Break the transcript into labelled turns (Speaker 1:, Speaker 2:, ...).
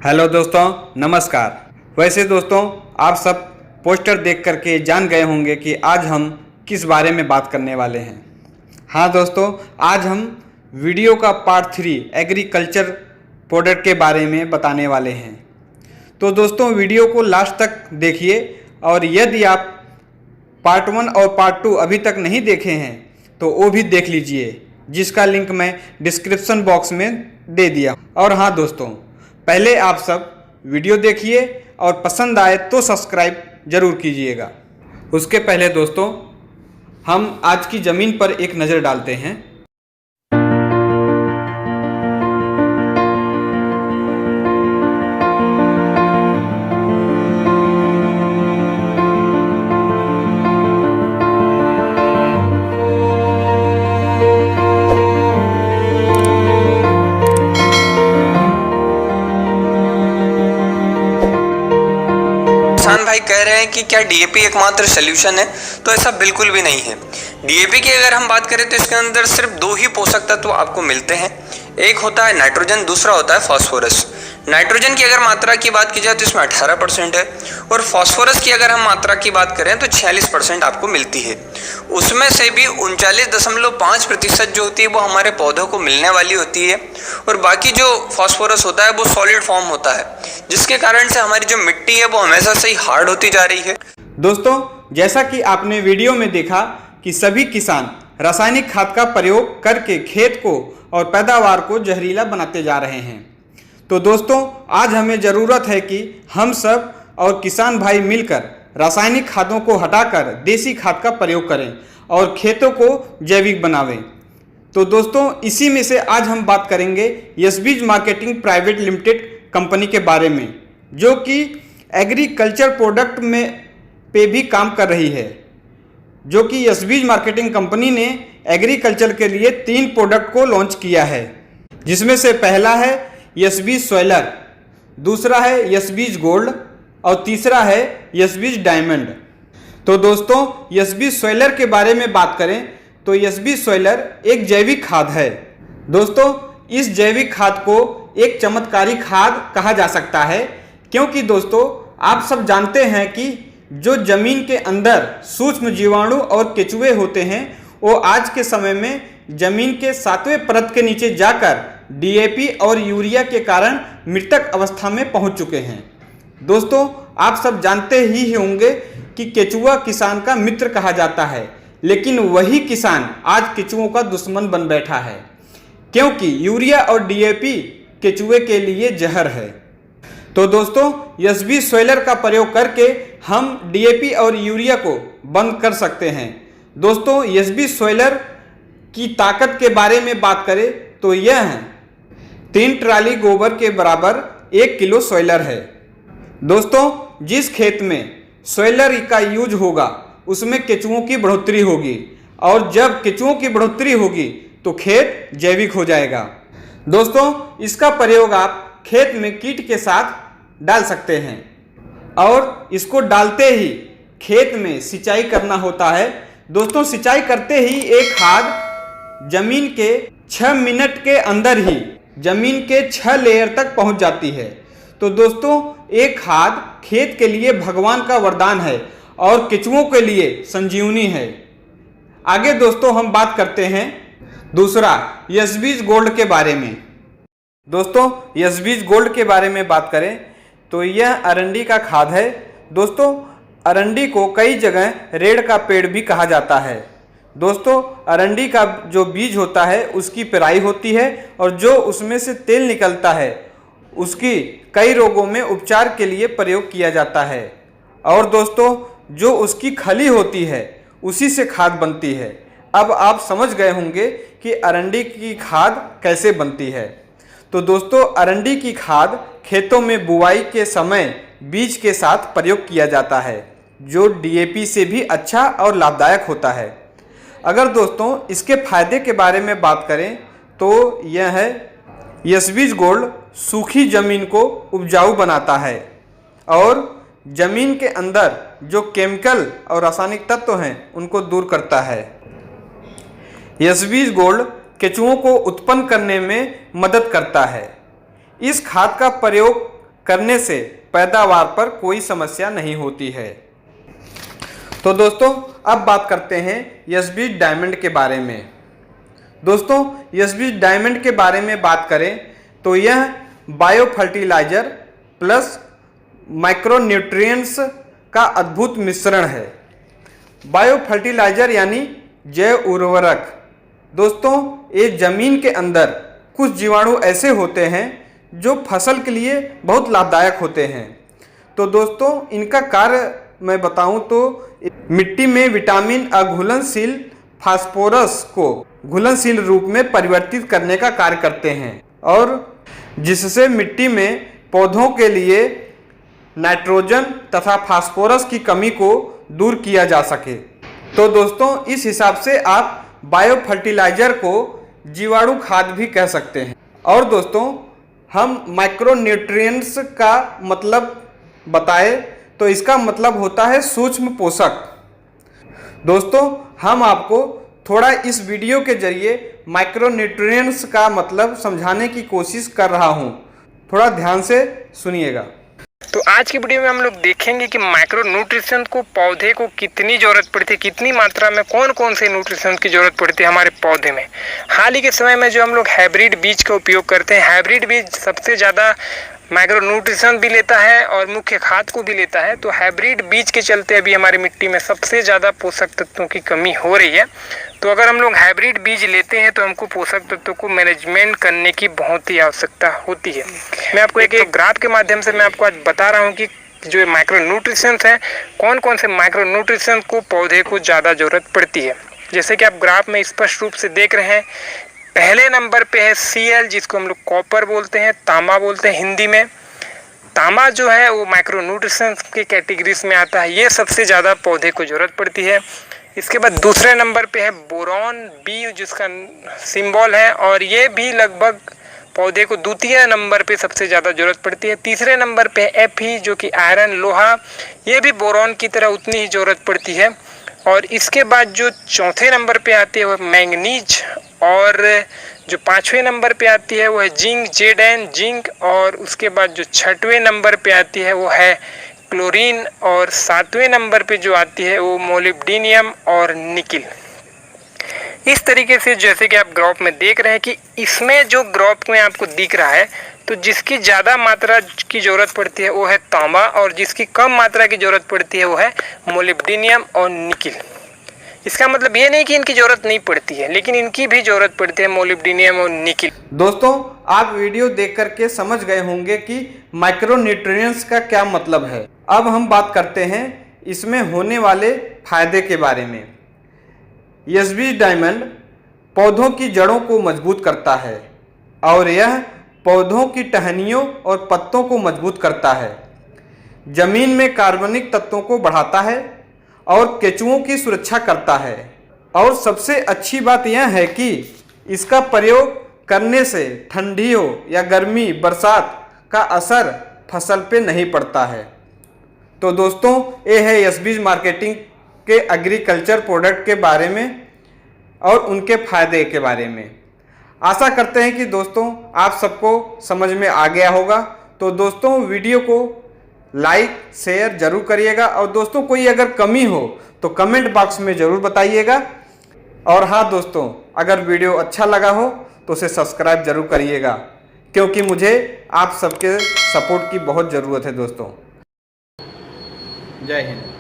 Speaker 1: Hello दोस्तों, नमस्कार। वैसे दोस्तों, आप सब पोस्टर देख करके जान गए होंगे कि आज हम किस बारे में बात करने वाले हैं। हाँ दोस्तों, आज हम वीडियो का पार्ट 3 एग्रीकल्चर प्रोडक्ट के बारे में बताने वाले हैं। तो दोस्तों, वीडियो को लास्ट तक देखिए और यदि आप पार्ट 1 और पार्ट 2 अभी तक नहीं देखे हैं तो वो भी देख लीजिए, जिसका लिंक मैं डिस्क्रिप्शन बॉक्स में दे दिया। और हाँ दोस्तों, पहले आप सब वीडियो देखिए और पसंद आए तो सब्सक्राइब जरूर कीजिएगा। उसके पहले दोस्तों, हम आज की ज़मीन पर एक नज़र डालते हैं।
Speaker 2: किसान भाई कह रहे हैं कि क्या डीएपी एकमात्र सलूशन है, तो ऐसा बिल्कुल भी नहीं है। डीएपी की अगर हम बात करें तो इसके अंदर सिर्फ 2 ही पोषक तत्व आपको मिलते हैं। एक होता है नाइट्रोजन, दूसरा होता है फास्फोरस। नाइट्रोजन की अगर मात्रा की बात की जाए तो इसमें 18% है और फास्फोरस की अगर हम मात्रा की बात करें तो 46% आपको मिलती है। उसमें से भी 39.5% जो होती है वो हमारे पौधों को मिलने वाली होती है और बाकी जो फास्फोरस होता है वो सॉलिड फॉर्म होता है, जिसके कारण से हमारी जो मिट्टी है वो हमेशा से ही हार्ड होती जा रही है।
Speaker 1: दोस्तों, जैसा कि आपने वीडियो में देखा कि सभी किसान रासायनिक खाद का प्रयोग करके खेत को और पैदावार को जहरीला बनाते जा रहे हैं। तो दोस्तों, आज हमें ज़रूरत है कि हम सब और किसान भाई मिलकर रासायनिक खादों को हटाकर देसी खाद का प्रयोग करें और खेतों को जैविक बनावें। तो दोस्तों, इसी में से आज हम बात करेंगे यशबीज मार्केटिंग प्राइवेट लिमिटेड कंपनी के बारे में, जो कि एग्रीकल्चर प्रोडक्ट में पे भी काम कर रही है। जो कि यशबीज मार्केटिंग कंपनी ने एग्रीकल्चर के लिए 3 प्रोडक्ट को लॉन्च किया है, जिसमें से पहला है यशबीज सॉइलर, दूसरा है यशबीज गोल्ड और तीसरा है यशबीज डायमंड। तो दोस्तों, यशबीज सॉइलर के बारे में बात करें तो यशबीज सॉइलर एक जैविक खाद है। दोस्तों, इस जैविक खाद को एक चमत्कारी खाद कहा जा सकता है, क्योंकि दोस्तों आप सब जानते हैं कि जो जमीन के अंदर सूक्ष्म जीवाणु और केचुए होते हैं वो आज के समय में जमीन के 7वें परत के नीचे जाकर डीएपी और यूरिया के कारण मृतक अवस्था में पहुंच चुके हैं। दोस्तों, आप सब जानते ही होंगे कि केचुआ किसान का मित्र कहा जाता है, लेकिन वही किसान आज केचुओं का दुश्मन बन बैठा है, क्योंकि यूरिया और डीएपी केचुए के लिए जहर है। तो दोस्तों, यशबीज सॉइलर का प्रयोग करके हम डीएपी और यूरिया को बंद कर सकते हैं। दोस्तों, यशबीज सॉइलर की ताकत के बारे में बात करें तो यह है 3 ट्राली गोबर के बराबर 1 किलो सॉइलर है। दोस्तों, जिस खेत में सॉइलर का यूज होगा उसमें केचुओं की बढ़ोतरी होगी और जब केचुओं की बढ़ोतरी होगी तो खेत जैविक हो जाएगा। दोस्तों, इसका प्रयोग आप खेत में कीट के साथ डाल सकते हैं और इसको डालते ही खेत में सिंचाई करना होता है। दोस्तों, सिंचाई करते ही एक खाद जमीन के 6 मिनट के अंदर ही जमीन के 6 लेयर तक पहुंच जाती है। तो दोस्तों, एक खाद खेत के लिए भगवान का वरदान है और केचुओं के लिए संजीवनी है। आगे दोस्तों हम बात करते हैं दूसरा यशबीज गोल्ड के बारे में। दोस्तों, यशबीज गोल्ड के बारे में बात करें तो यह अरंडी का खाद है। दोस्तों, अरंडी को कई जगह रेड़ का पेड़ भी कहा जाता है। दोस्तों, अरंडी का जो बीज होता है उसकी पेराई होती है और जो उसमें से तेल निकलता है उसकी कई रोगों में उपचार के लिए प्रयोग किया जाता है। और दोस्तों, जो उसकी खली होती है उसी से खाद बनती है। अब आप समझ गए होंगे कि अरंडी की खाद कैसे बनती है। तो दोस्तों, अरंडी की खाद खेतों में बुआई के समय बीज के साथ प्रयोग किया जाता है, जो डीएपी से भी अच्छा और लाभदायक होता है। अगर दोस्तों इसके फायदे के बारे में बात करें तो यह है यशबीज गोल्ड सूखी जमीन को उपजाऊ बनाता है और जमीन के अंदर जो केमिकल और रासायनिक तत्व हैं उनको दूर करता है। यशबीज गोल्ड केचुओं को उत्पन्न करने में मदद करता है। इस खाद का प्रयोग करने से पैदावार पर कोई समस्या नहीं होती है। तो दोस्तों अब बात करते हैं एसबीज डायमंड के बारे में। दोस्तों एसबीज डायमंड के बारे में बात करें तो यह बायो फर्टिलाइजर प्लस माइक्रोन्यूट्रिएंट्स का अद्भुत मिश्रण है। बायो फर्टिलाइजर यानी जैव उर्वरक। दोस्तों ये जमीन के अंदर कुछ जीवाणु ऐसे होते हैं जो फसल के लिए बहुत लाभदायक होते हैं। तो दोस्तों इनका कार्य मैं बताऊं तो मिट्टी में विटामिन अघुलनशील फास्फोरस को घुलनशील रूप में परिवर्तित करने का कार्य करते हैं और जिससे मिट्टी में पौधों के लिए नाइट्रोजन तथा फास्फोरस की कमी को दूर किया जा सके। तो दोस्तों इस हिसाब से आप बायो फर्टिलाइजर को जीवाणु खाद भी कह सकते हैं। और दोस्तों हम माइक्रोन्यूट्रिएंट्स का मतलब बताएं तो इसका मतलब होता है सूक्ष्म पोषक। दोस्तों हम आपको थोड़ा इस वीडियो के जरिए माइक्रोन्यूट्रिएंट्स का मतलब समझाने की कोशिश कर रहा हूं, थोड़ा ध्यान से सुनिएगा।
Speaker 3: तो आज की वीडियो में हम लोग देखेंगे कि माइक्रो न्यूट्रिशन को पौधे को कितनी ज़रूरत पड़ती है, कितनी मात्रा में कौन कौन से न्यूट्रिशन की ज़रूरत पड़ती है हमारे पौधे में। हाल ही के समय में जो हम लोग हाइब्रिड बीज का उपयोग करते हैं, हाइब्रिड बीज सबसे ज़्यादा माइक्रो न्यूट्रिशन भी लेता है और मुख्य खाद को भी लेता है। तो हाइब्रिड बीज के चलते अभी हमारी मिट्टी में सबसे ज़्यादा पोषक तत्वों की कमी हो रही है। तो अगर हम लोग हाइब्रिड बीज लेते हैं तो हमको पोषक तत्वों को मैनेजमेंट करने की बहुत ही आवश्यकता होती है। मैं आपको एक ग्राफ के माध्यम से मैं आपको आज बता रहा हूँ कि जो माइक्रो न्यूट्रिशन है, कौन कौन से माइक्रो न्यूट्रिशन को पौधे को ज़्यादा ज़रूरत पड़ती है। जैसे कि आप ग्राफ में स्पष्ट रूप से देख रहे हैं, पहले नंबर पे है Cl, जिसको हम लोग कॉपर बोलते हैं, तांबा बोलते हैं हिंदी में। तांबा जो है वो माइक्रो न्यूट्रिशन के कैटेगरीज में आता है, ये सबसे ज़्यादा पौधे को ज़रूरत पड़ती है। इसके बाद दूसरे नंबर पे है बोरॉन बी, जिसका सिंबल है, और ये भी लगभग पौधे को द्वितीय नंबर पे सबसे ज़्यादा ज़रूरत पड़ती है। तीसरे नंबर पे है Fe, जो कि आयरन लोहा, ये भी बोरॉन की तरह उतनी ही ज़रूरत पड़ती है। और इसके बाद जो चौथे नंबर पे आती है वो मैंगनीज, और जो पाँचवें नंबर पे आती है वो है जिंक, Zn जिंक, और उसके बाद जो छठवें नंबर पे आती है वो है क्लोरीन, और सातवें नंबर पे जो आती है वो मोलिब्डेनियम और निकिल। इस तरीके से जैसे कि आप ग्राफ में देख रहे हैं कि इसमें जो ग्राफ में आपको दिख रहा है, तो जिसकी ज़्यादा मात्रा की ज़रूरत पड़ती है वो है तांबा, और जिसकी कम मात्रा की ज़रूरत पड़ती है वो है मोलिब्डेनियम और निकिल। इसका मतलब ये नहीं कि इनकी ज़रूरत नहीं पड़ती है, लेकिन इनकी भी ज़रूरत पड़ती है, मोलिब्डेनियम और निकिल।
Speaker 1: दोस्तों आप वीडियो देख करके समझ गए होंगे कि माइक्रोन्यूट्रिएंट्स का क्या मतलब है। अब हम बात करते हैं इसमें होने वाले फायदे के बारे में। एसबीज डायमंड पौधों की जड़ों को मजबूत करता है और यह पौधों की टहनियों और पत्तों को मजबूत करता है, जमीन में कार्बनिक तत्वों को बढ़ाता है और केंचुओं की सुरक्षा करता है। और सबसे अच्छी बात यह है कि इसका प्रयोग करने से ठंडी हो या गर्मी, बरसात का असर फसल पे नहीं पड़ता है। तो दोस्तों ये है एसबीज मार्केटिंग के एग्रीकल्चर प्रोडक्ट के बारे में और उनके फायदे के बारे में। आशा करते हैं कि दोस्तों आप सबको समझ में आ गया होगा। तो दोस्तों वीडियो को लाइक शेयर जरूर करिएगा, और दोस्तों कोई अगर कमी हो तो कमेंट बॉक्स में ज़रूर बताइएगा। और हाँ दोस्तों, अगर वीडियो अच्छा लगा हो तो उसे सब्सक्राइब जरूर करिएगा, क्योंकि मुझे आप सबके सपोर्ट की बहुत ज़रूरत है दोस्तों। जय हिंद।